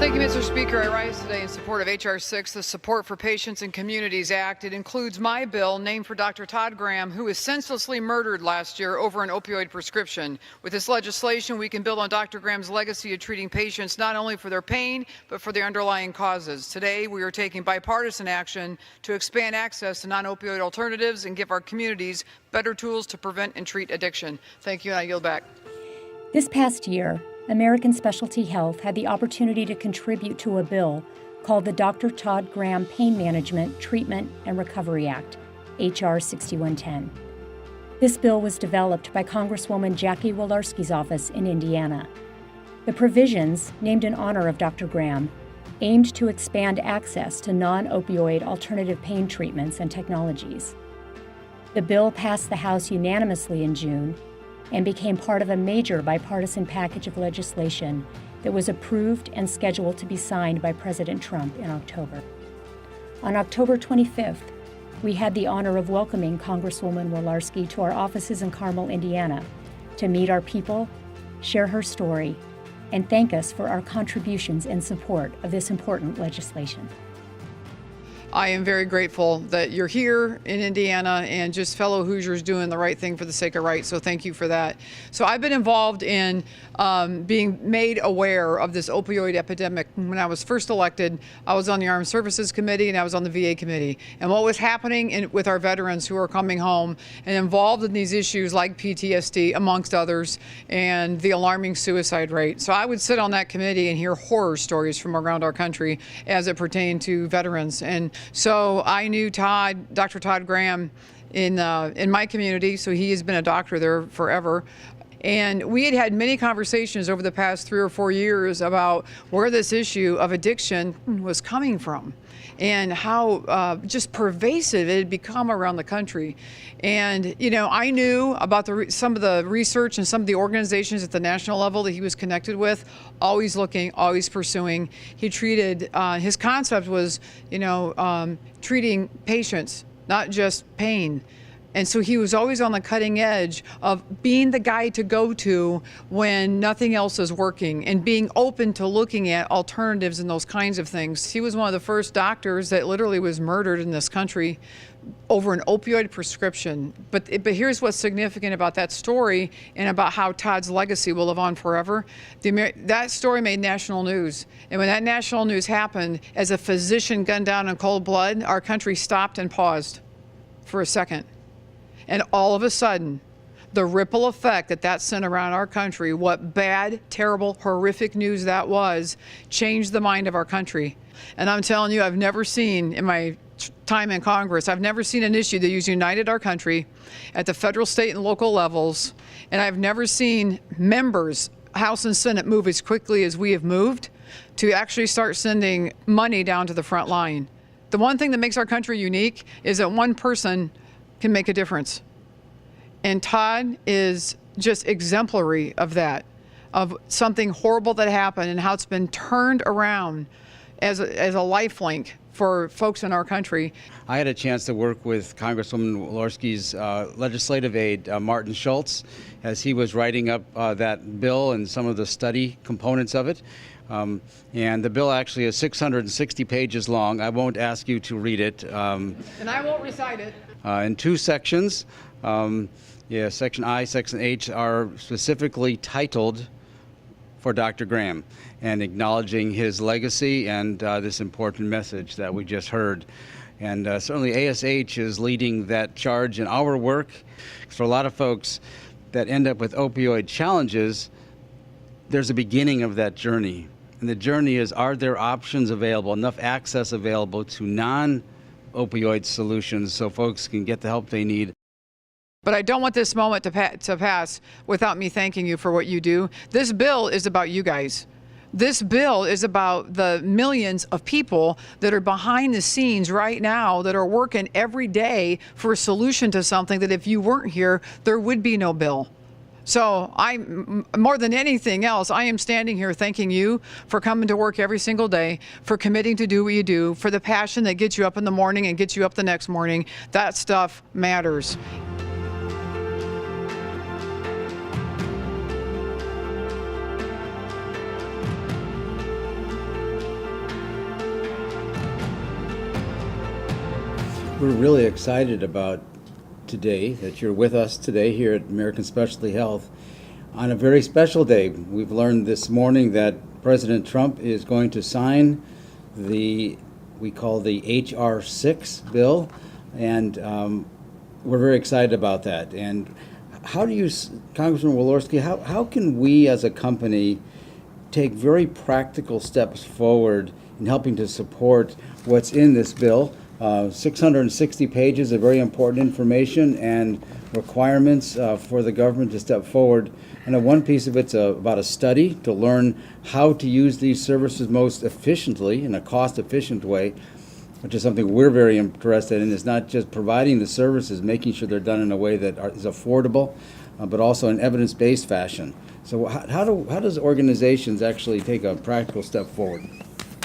Thank you, Mr. Speaker. I rise today in support of H.R. 6, the Support for Patients and Communities Act. It includes my bill, named for Dr. Todd Graham, who was senselessly murdered last year over an opioid prescription. With this legislation, we can build on Dr. Graham's legacy of treating patients not only for their pain, but for their underlying causes. Today, we are taking bipartisan action to expand access to non-opioid alternatives and give our communities better tools to prevent and treat addiction. Thank you, and I yield back. This past year, American Specialty Health had the opportunity to contribute to a bill called the Dr. Todd Graham Pain Management, Treatment, and Recovery Act, H.R. 6110. This bill was developed by Congresswoman Jackie Walorski's office in Indiana. The provisions, named in honor of Dr. Graham, aimed to expand access to non-opioid alternative pain treatments and technologies. The bill passed the House unanimously in June and became part of a major bipartisan package of legislation that was approved and scheduled to be signed by President Trump in October. On October 25th, we had the honor of welcoming Congresswoman Walorski to our offices in Carmel, Indiana, to meet our people, share her story, and thank us for our contributions in support of this important legislation. I am very grateful that you're here in Indiana and just fellow Hoosiers doing the right thing for the sake of right. So thank you for that. So I've been involved in being made aware of this opioid epidemic. When I was first elected, I was on the Armed Services Committee and I was on the VA Committee. And what was happening with our veterans who are coming home and involved in these issues like PTSD, amongst others, and the alarming suicide rate. So I would sit on that committee and hear horror stories from around our country as it pertained to veterans. And so I knew Dr. Todd Graham in my community, so he has been a doctor there forever. And we had many conversations over the past 3 or 4 years about where this issue of addiction was coming from and how just pervasive it had become around the country. And, you know, I knew about some of the research and some of the organizations at the national level that he was connected with, always looking, always pursuing. He treated, his concept was, you know, treating patients, not just pain. And so he was always on the cutting edge of being the guy to go to when nothing else is working and being open to looking at alternatives and those kinds of things. He was one of the first doctors that literally was murdered in this country over an opioid prescription. But here's what's significant about that story and about how Todd's legacy will live on forever. That story made national news. And when that national news happened, as a physician gunned down in cold blood, our country stopped and paused for a second. And all of a sudden, the ripple effect that sent around our country, what bad, terrible, horrific news that was, changed the mind of our country. And I'm telling you, I've never seen in my time in Congress, I've never seen an issue that has united our country at the federal, state, and local levels. And I've never seen members, House and Senate, move as quickly as we have moved to actually start sending money down to the front line. The one thing that makes our country unique is that one person can make a difference. And Todd is just exemplary of that, of something horrible that happened and how it's been turned around as a lifelink for folks in our country. I had a chance to work with Congresswoman Walorski's legislative aide, Martin Schultz, as he was writing up that bill and some of the study components of it. And the bill actually is 660 pages long. I won't ask you to read it. And I won't recite it. In 2 sections. Section I, Section H are specifically titled for Dr. Graham and acknowledging his legacy and this important message that we just heard. And certainly ASH is leading that charge in our work. For a lot of folks that end up with opioid challenges, there's a beginning of that journey. And the journey is, are there options available, enough access available to non-opioid solutions so folks can get the help they need? But I don't want this moment to pass without me thanking you for what you do. This bill is about you guys. This bill is about the millions of people that are behind the scenes right now that are working every day for a solution to something that if you weren't here, there would be no bill. So more than anything else, I am standing here thanking you for coming to work every single day, for committing to do what you do, for the passion that gets you up in the morning and gets you up the next morning. That stuff matters. We're really excited about today, that you're with us today here at American Specialty Health on a very special day. We've learned this morning that President Trump is going to sign we call the H.R. 6 bill, and we're very excited about that. And how do you, Congresswoman Walorski, how can we as a company take very practical steps forward in helping to support what's in this bill? 660 pages of very important information and requirements for the government to step forward. And one piece of it's about a study to learn how to use these services most efficiently in a cost-efficient way, which is something we're very interested in. It's not just providing the services, making sure they're done in a way that is affordable, but also in evidence-based fashion. So how does organizations actually take a practical step forward?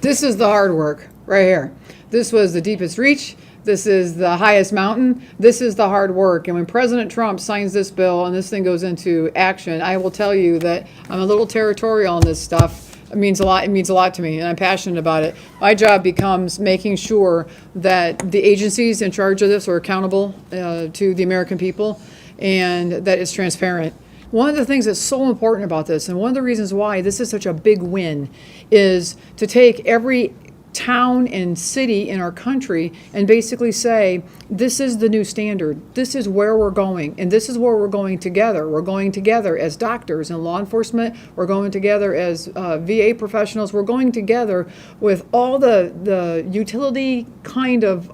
This is the hard work right here. This was the deepest reach. This is the highest mountain. This is the hard work. And when President Trump signs this bill and this thing goes into action, I will tell you that I'm a little territorial on this stuff. It means a lot. It means a lot to me, and I'm passionate about it. My job becomes making sure that the agencies in charge of this are accountable to the American people, and that it's transparent. One of the things that's so important about this, and one of the reasons why this is such a big win, is to take every town and city in our country and basically say, this is the new standard. This is where we're going, and this is where we're going together. We're going together as doctors and law enforcement. We're going together as VA professionals. We're going together with all the utility kind of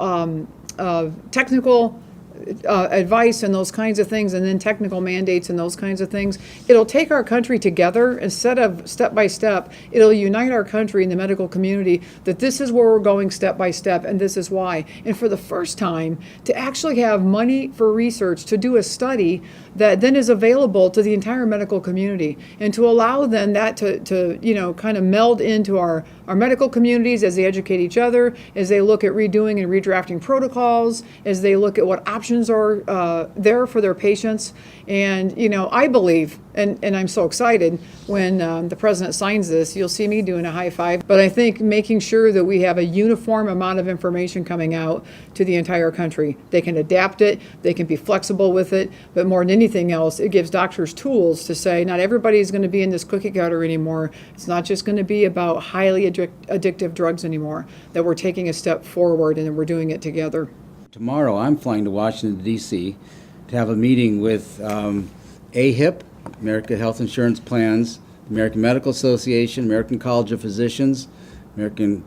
technical advice and those kinds of things, and then technical mandates and those kinds of things. It'll take our country together instead of step by step. It'll unite our country in the medical community that this is where we're going step by step, and this is why. And for the first time, to actually have money for research, to do a study that then is available to the entire medical community, and to allow then that to kind of meld into our medical communities as they educate each other, as they look at redoing and redrafting protocols, as they look at what options are there for their patients. And I believe, and I'm so excited when the president signs this, you'll see me doing a high five. But I think making sure that we have a uniform amount of information coming out to the entire country. They can adapt it, they can be flexible with it, but more than anything else, it gives doctors tools to say, not everybody's going to be in this cookie cutter anymore. It's not just going to be about highly addictive drugs anymore, that we're taking a step forward and we're doing it together. Tomorrow, I'm flying to Washington, D.C. to have a meeting with AHIP, American Health Insurance Plans, American Medical Association, American College of Physicians, American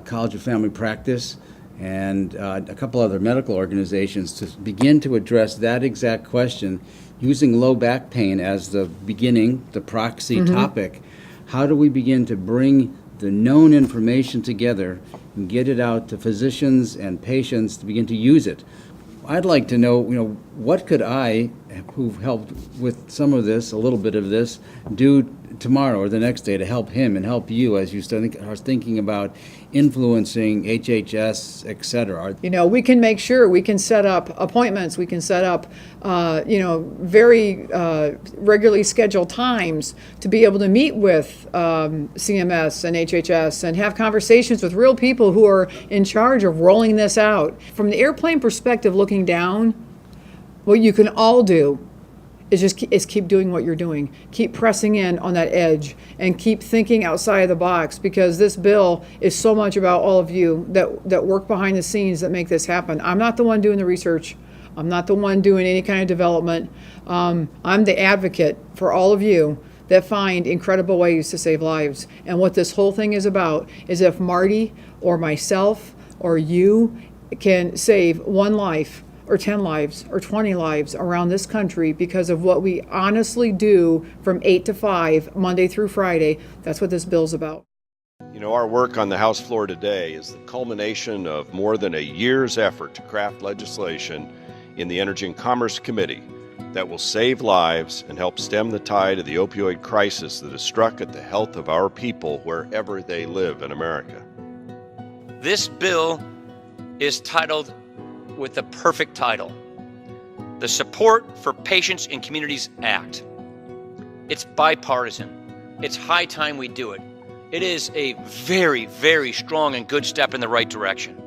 College of Family Practice, and a couple other medical organizations to begin to address that exact question using low back pain as the beginning, the proxy topic. How do we begin to bring the known information together and get it out to physicians and patients to begin to use it? I'd like to know, what could I, who've helped with some of this, a little bit of this, do tomorrow or the next day to help him and help you as you are thinking about influencing HHS, et cetera? We can make sure we can set up appointments. We can set up, very regularly scheduled times to be able to meet with CMS and HHS and have conversations with real people who are in charge of rolling this out. From the airplane perspective, looking down, what you can all do is keep doing what you're doing. Keep pressing in on that edge and keep thinking outside of the box, because this bill is so much about all of you that work behind the scenes that make this happen. I'm not the one doing the research. I'm not the one doing any kind of development. I'm the advocate for all of you that find incredible ways to save lives. And what this whole thing is about is if Marty or myself or you can save one life or 10 lives or 20 lives around this country because of what we honestly do from 8 to 5, Monday through Friday, that's what this bill's about. Our work on the House floor today is the culmination of more than a year's effort to craft legislation in the Energy and Commerce Committee that will save lives and help stem the tide of the opioid crisis that has struck at the health of our people wherever they live in America. This bill is titled with the perfect title, the Support for Patients and Communities Act. It's bipartisan. It's high time we do it. It is a very, very strong and good step in the right direction.